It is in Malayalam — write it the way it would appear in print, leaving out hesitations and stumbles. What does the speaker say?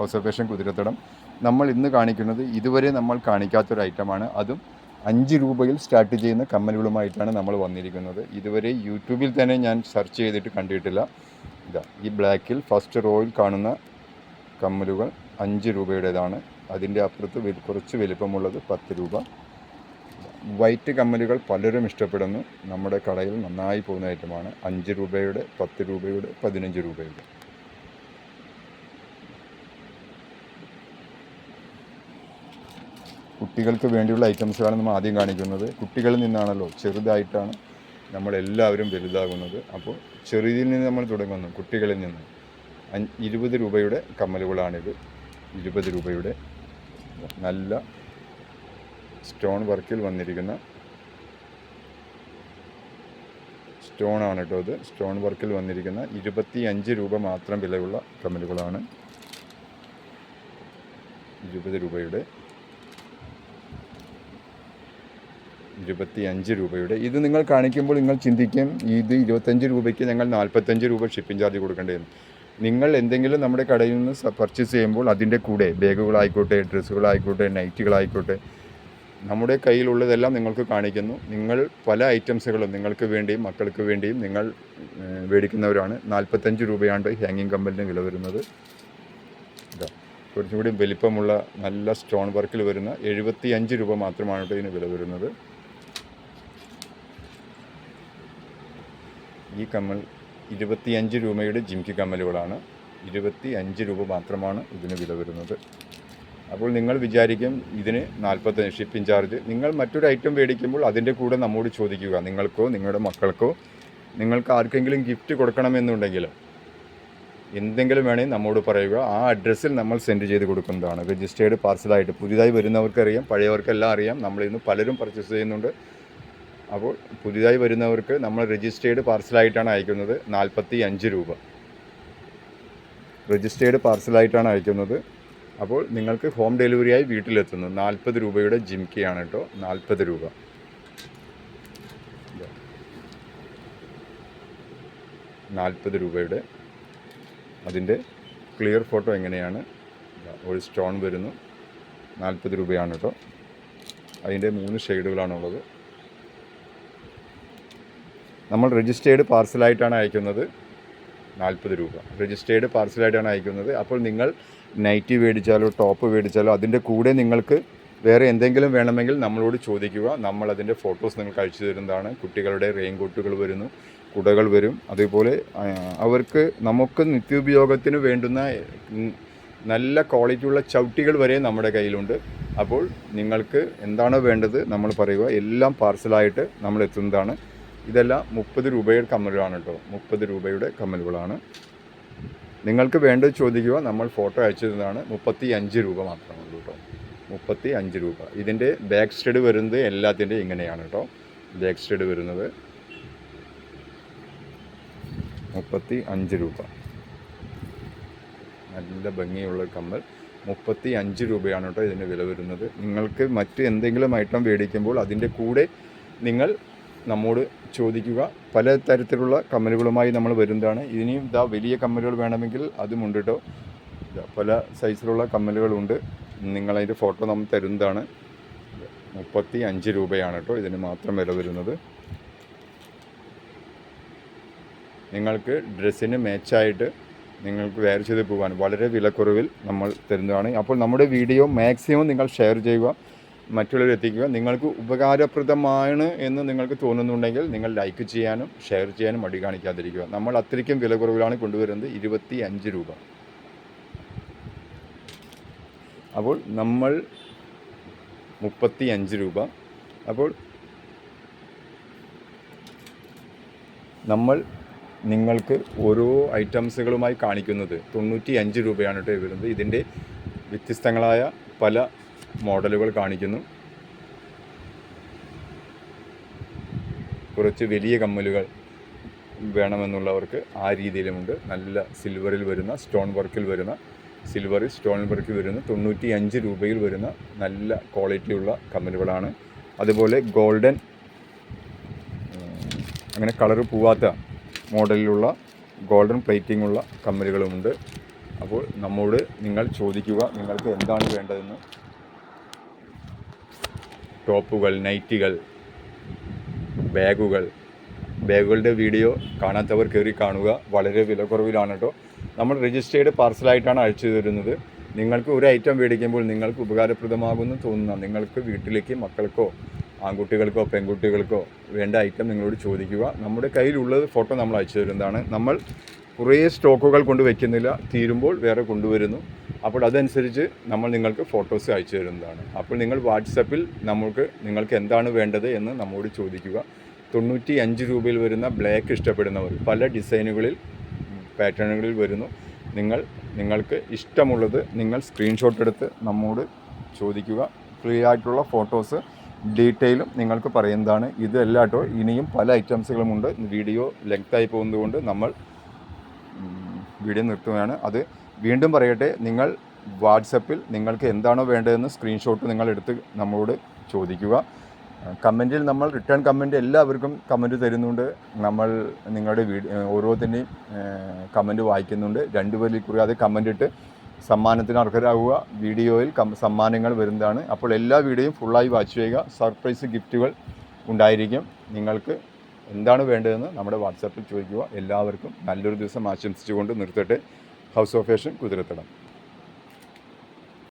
ഒബ്സർവേഷൻ കുതിരത്തടം. നമ്മൾ ഇന്ന് കാണിക്കുന്നത് ഇതുവരെ നമ്മൾ കാണിക്കാത്തൊരു ഐറ്റമാണ്. അതും 5 രൂപയിൽ സ്റ്റാർട്ട് ചെയ്യുന്ന കമ്മലുകളുമായിട്ടാണ് നമ്മൾ വന്നിരിക്കുന്നത്. ഇതുവരെ യൂട്യൂബിൽ തന്നെ ഞാൻ സെർച്ച് ചെയ്തിട്ട് കണ്ടിട്ടില്ല. ഇതാ ഈ ബ്ലാക്കിൽ ഫസ്റ്റ് റോയിൽ കാണുന്ന കമ്മലുകൾ 5 രൂപയുടേതാണ്. അതിൻ്റെ അപ്പുറത്ത് കുറച്ച് വലിപ്പമുള്ളത് 10 രൂപ. വൈറ്റ് കമ്മലുകൾ പലരും ഇഷ്ടപ്പെടുന്നു. നമ്മുടെ കടയിൽ നന്നായി പോകുന്ന ഐറ്റമാണ്. 5 രൂപയുടെ, 10 രൂപയുടെ, 15 രൂപയുടെ. കുട്ടികൾക്ക് വേണ്ടിയുള്ള ഐറ്റംസുകളാണ് നമ്മൾ ആദ്യം കാണിക്കുന്നത്. കുട്ടികളിൽ നിന്നാണല്ലോ, ചെറുതായിട്ടാണ് നമ്മളെല്ലാവരും വലുതാകുന്നത്. അപ്പോൾ ചെറുതിൽ നിന്ന് നമ്മൾ തുടങ്ങുന്നു, കുട്ടികളിൽ നിന്ന്. 20 രൂപയുടെ കമ്മലുകളാണിത്. 20 രൂപയുടെ നല്ല സ്റ്റോൺ വർക്കിൽ വന്നിരിക്കുന്ന സ്റ്റോണാണ് കേട്ടോ ഇത്. സ്റ്റോൺ വർക്കിൽ വന്നിരിക്കുന്ന 25 രൂപ മാത്രം വിലയുള്ള കമ്മലുകളാണ്. 20 രൂപയുടെ, 25 രൂപയുടെ. ഇത് നിങ്ങൾ കാണിക്കുമ്പോൾ നിങ്ങൾ ചിന്തിക്കും, ഇത് 25 രൂപയ്ക്ക് ഞങ്ങൾ 45 രൂപ ഷിപ്പിംഗ് ചാർജ് കൊടുക്കേണ്ടതെന്ന്. നിങ്ങൾ എന്തെങ്കിലും നമ്മുടെ കടയിൽ നിന്ന് പർച്ചേസ് ചെയ്യുമ്പോൾ അതിൻ്റെ കൂടെ ബാഗുകളായിക്കോട്ടെ, ഡ്രസ്സുകളായിക്കോട്ടെ, നൈറ്റുകളായിക്കോട്ടെ, നമ്മുടെ കയ്യിലുള്ളതെല്ലാം നിങ്ങൾക്ക് കാണിക്കുന്നു. നിങ്ങൾ പല ഐറ്റംസുകളും നിങ്ങൾക്ക് വേണ്ടിയും മക്കൾക്ക് വേണ്ടിയും നിങ്ങൾ മേടിക്കുന്നവരാണ്. 45 രൂപയാണ് ഹാങ്ങിങ് കമ്മലിന് വില വരുന്നത്. ഇതാ കുറച്ചും കൂടി വലിപ്പമുള്ള നല്ല സ്റ്റോൺ വർക്കിൽ വരുന്ന 75 രൂപ മാത്രമാണ് ഇതിന് വില വരുന്നത്. ഈ കമ്മൽ 25 രൂപയുടെ ജിംകി കമ്മലുകളാണ്. 25 രൂപ മാത്രമാണ് ഇതിന് വില വരുന്നത്. അപ്പോൾ നിങ്ങൾ വിചാരിക്കും ഇതിന് 45 ഷിപ്പിംഗ് ചാർജ്. നിങ്ങൾ മറ്റൊരു ഐറ്റം മേടിക്കുമ്പോൾ അതിൻ്റെ കൂടെ നമ്മോട് ചോദിക്കുക. നിങ്ങൾക്കോ നിങ്ങളുടെ മക്കൾക്കോ നിങ്ങൾക്ക് ആർക്കെങ്കിലും ഗിഫ്റ്റ് കൊടുക്കണമെന്നുണ്ടെങ്കിൽ എന്തെങ്കിലും വേണമെങ്കിൽ നമ്മോട് പറയുക. ആ അഡ്രസ്സിൽ നമ്മൾ സെൻഡ് ചെയ്ത് കൊടുക്കുന്നതാണ്. രജിസ്റ്റേർഡ് പാർസലായിട്ട്. പുതിയതായി വരുന്നവർക്കറിയാം, പഴയവർക്കെല്ലാം അറിയാം. നമ്മളിന്ന് പലരും പർച്ചേസ് ചെയ്യുന്നുണ്ട്. അപ്പോൾ പുതിയതായി വരുന്നവർക്ക് നമ്മൾ രജിസ്റ്റേർഡ് പാർസലായിട്ടാണ് അയക്കുന്നത്. 45 രൂപ രജിസ്റ്റേർഡ് പാർസലായിട്ടാണ് അയക്കുന്നത്. അപ്പോൾ നിങ്ങൾക്ക് ഹോം ഡെലിവറിയായി വീട്ടിലെത്തുന്നു. 40 രൂപയുടെ ജിംകിയാണ് കേട്ടോ. 40 രൂപ. 40 രൂപയുടെ. അതിൻ്റെ ക്ലിയർ ഫോട്ടോ എങ്ങനെയാണ്? ഒരു സ്റ്റോൺ വരുന്നു. 40 രൂപയാണ് കേട്ടോ. അതിൻ്റെ 3 ഷെയ്ഡുകളാണുള്ളത്. നമ്മൾ രജിസ്റ്റേർഡ് പാർസലായിട്ടാണ് അയക്കുന്നത്. 40 രൂപ രജിസ്റ്റേർഡ് പാർസലായിട്ടാണ് അയക്കുന്നത്. അപ്പോൾ നിങ്ങൾ നൈറ്റി മേടിച്ചാലോ ടോപ്പ് മേടിച്ചാലോ അതിൻ്റെ കൂടെ നിങ്ങൾക്ക് വേറെ എന്തെങ്കിലും വേണമെങ്കിൽ നമ്മളോട് ചോദിക്കുക. നമ്മളതിൻ്റെ ഫോട്ടോസ് നിങ്ങൾക്ക് അയച്ചു തരുന്നതാണ്. കുട്ടികളുടെ റെയിൻകോട്ടുകൾ വരുന്നു, കുടകൾ വരും. അതേപോലെ അവർക്ക് നമുക്ക് നിത്യോപയോഗത്തിന് വേണ്ടുന്ന നല്ല ക്വാളിറ്റിയുള്ള ചവിട്ടികൾ വരെ നമ്മുടെ കയ്യിലുണ്ട്. അപ്പോൾ നിങ്ങൾക്ക് എന്താണോ വേണ്ടത് നമ്മൾ പറയുക. എല്ലാം പാർസലായിട്ട് നമ്മൾ എത്തുന്നതാണ്. ഇതെല്ലാം 30 രൂപയുടെ കമ്മലുകളാണ് കേട്ടോ. 30 രൂപയുടെ കമ്മലുകളാണ്. നിങ്ങൾക്ക് വേണ്ടത് ചോദിക്കുക. നമ്മൾ ഫോട്ടോ അയച്ചു തരുന്നതാണ്. 35 രൂപ മാത്രമേ ഉള്ളൂ കേട്ടോ. 35 രൂപ. ഇതിൻ്റെ ബാക്ക് സ്റ്റഡ് വരുന്നത് എല്ലാത്തിൻ്റെ ഇങ്ങനെയാണ് കേട്ടോ. ബാക്ക് സ്റ്റഡ് വരുന്നത് 35 രൂപ. നല്ല ഭംഗിയുള്ള കമ്മൽ. 35 രൂപയാണ് കേട്ടോ ഇതിൻ്റെ വില വരുന്നത്. നിങ്ങൾക്ക് മറ്റ് എന്തെങ്കിലും ഐറ്റം മേടിക്കുമ്പോൾ അതിൻ്റെ കൂടെ നിങ്ങൾ നമ്മോട് ചോദിക്കുക. പല തരത്തിലുള്ള കമ്മലുകളുമായി നമ്മൾ വരുന്നതാണ്. ഇനിയും ഇതാ വലിയ കമ്മലുകൾ വേണമെങ്കിൽ അതുമുണ്ട് കേട്ടോ. പല സൈസിലുള്ള കമ്മലുകളുണ്ട്. നിങ്ങളതിൻ്റെ ഫോട്ടോ നമ്മൾ തരുന്നതാണ്. 35 രൂപയാണ് കേട്ടോ ഇതിന് മാത്രം വില വരുന്നത്. നിങ്ങൾക്ക് ഡ്രസ്സിന് മാച്ചായിട്ട് നിങ്ങൾക്ക് വെയർ ചെയ്ത് പോകാൻ വളരെ വിലക്കുറവിൽ നമ്മൾ തരുന്നതാണ്. അപ്പോൾ നമ്മുടെ വീഡിയോ മാക്സിമം നിങ്ങൾ ഷെയർ ചെയ്യുക, മറ്റുള്ളവർ എത്തിക്കുക. നിങ്ങൾക്ക് ഉപകാരപ്രദമാണ് എന്ന് നിങ്ങൾക്ക് തോന്നുന്നുണ്ടെങ്കിൽ നിങ്ങൾ ലൈക്ക് ചെയ്യാനും ഷെയർ ചെയ്യാനും മടി കാണിക്കാതിരിക്കുക. നമ്മൾ അത്രയ്ക്കും വില കുറവിലാണ് കൊണ്ടുവരുന്നത്. 25 രൂപ. അപ്പോൾ നമ്മൾ 35 രൂപ. അപ്പോൾ നമ്മൾ നിങ്ങൾക്ക് ഓരോ ഐറ്റംസുകളുമായി കാണിക്കുന്നത് 95 രൂപയാണ് കേട്ടോ വരുന്നത്. ഇതിൻ്റെ വ്യത്യസ്തങ്ങളായ പല മോഡലുകൾ കാണിക്കുന്നു. കുറച്ച് വലിയ കമ്മലുകൾ വേണമെന്നുള്ളവർക്ക് ആ രീതിയിലുമുണ്ട്. നല്ല സിൽവറിൽ വരുന്ന സ്റ്റോൺ വർക്കിൽ വരുന്ന 95 രൂപയിൽ വരുന്ന നല്ല ക്വാളിറ്റിയുള്ള കമ്മലുകളാണ്. അതുപോലെ ഗോൾഡൻ അങ്ങനെ കളറ് പോവാത്ത മോഡലിലുള്ള ഗോൾഡൻ പ്ലേറ്റിംഗ് ഉള്ള കമ്മലുകളുമുണ്ട്. അപ്പോൾ നമ്മോട് നിങ്ങൾ ചോദിക്കുക നിങ്ങൾക്ക് എന്താണ് വേണ്ടതെന്ന്. ടോപ്പുകൾ, നൈറ്റികൾ, ബാഗുകളുടെ വീഡിയോ കാണാത്തവർ കയറി കാണുക. വളരെ വിലക്കുറവിലാണ് കേട്ടോ. നമ്മൾ രജിസ്റ്റേർഡ് പാർസലായിട്ടാണ് അയച്ചു തരുന്നത്. നിങ്ങൾക്ക് ഒരു ഐറ്റം മേടിക്കുമ്പോൾ നിങ്ങൾക്ക് ഉപകാരപ്രദമാകുമെന്ന് തോന്നുന്ന, നിങ്ങൾക്ക് വീട്ടിലേക്ക് മക്കൾക്കോ ആൺകുട്ടികൾക്കോ പെൺകുട്ടികൾക്കോ വേണ്ട ഐറ്റം നിങ്ങളോട് ചോദിക്കുക. നമ്മുടെ കയ്യിലുള്ളത് ഫോട്ടോ നമ്മൾ അയച്ചു തരുന്നതാണ്. നമ്മൾ കുറേ സ്റ്റോക്കുകൾ കൊണ്ട് വയ്ക്കുന്നില്ല, തീരുമ്പോൾ വേറെ കൊണ്ടുവരുന്നു. അപ്പോൾ അതനുസരിച്ച് നമ്മൾ നിങ്ങൾക്ക് ഫോട്ടോസ് അയച്ചു തരുന്നതാണ്. അപ്പോൾ നിങ്ങൾ വാട്സപ്പിൽ നിങ്ങൾക്ക് എന്താണ് വേണ്ടത് എന്ന് നമ്മോട് ചോദിക്കുക. 95 രൂപയിൽ വരുന്ന ബ്ലാക്ക് ഇഷ്ടപ്പെടുന്നവർ പല ഡിസൈനുകളിൽ പാറ്റേണുകളിൽ വരുന്നു. നിങ്ങൾക്ക് ഇഷ്ടമുള്ളത് നിങ്ങൾ സ്ക്രീൻഷോട്ട് എടുത്ത് നമ്മോട് ചോദിക്കുക. ഫ്രീ ആയിട്ടുള്ള ഫോട്ടോസ് ഡീറ്റെയിലും നിങ്ങൾക്ക് പറയുന്നതാണ്. ഇതല്ല കേട്ടോ, ഇനിയും പല ഐറ്റംസുകളുമുണ്ട്. വീഡിയോ ലെങ്തായി പോകുന്നതുകൊണ്ട് നമ്മൾ വീഡിയോ നിർത്തുകയാണ്. അത് വീണ്ടും പറയട്ടെ, നിങ്ങൾ വാട്സപ്പിൽ നിങ്ങൾക്ക് എന്താണോ വേണ്ടതെന്ന് സ്ക്രീൻഷോട്ട് നിങ്ങൾ എടുത്ത് നമ്മളോട് ചോദിക്കുക. കമൻറ്റിൽ നമ്മൾ റിട്ടേൺ കമൻറ്റ് എല്ലാവർക്കും കമൻറ്റ് തരുന്നുണ്ട്. നമ്മൾ നിങ്ങളുടെ ഓരോത്തിൻ്റെയും കമൻറ്റ് വായിക്കുന്നുണ്ട്. 2 പേരിൽ കുറയാതെ കമൻറ്റ് ഇട്ട് സമ്മാനത്തിന് അർഹരാകുക. വീഡിയോയിൽ സമ്മാനങ്ങൾ വരുന്നതാണ്. അപ്പോൾ എല്ലാ വീഡിയോയും ഫുള്ളായി വാച്ച് ചെയ്യുക. സർപ്രൈസ് ഗിഫ്റ്റുകൾ ഉണ്ടായിരിക്കും. നിങ്ങൾക്ക് എന്താണ് വേണ്ടതെന്ന് നമ്മുടെ വാട്സാപ്പിൽ ചോദിക്കുക. എല്ലാവർക്കും നല്ലൊരു ദിവസം ആശംസിച്ചുകൊണ്ട് നിർത്തട്ടെ. House of fashion കുതിരത്തടം.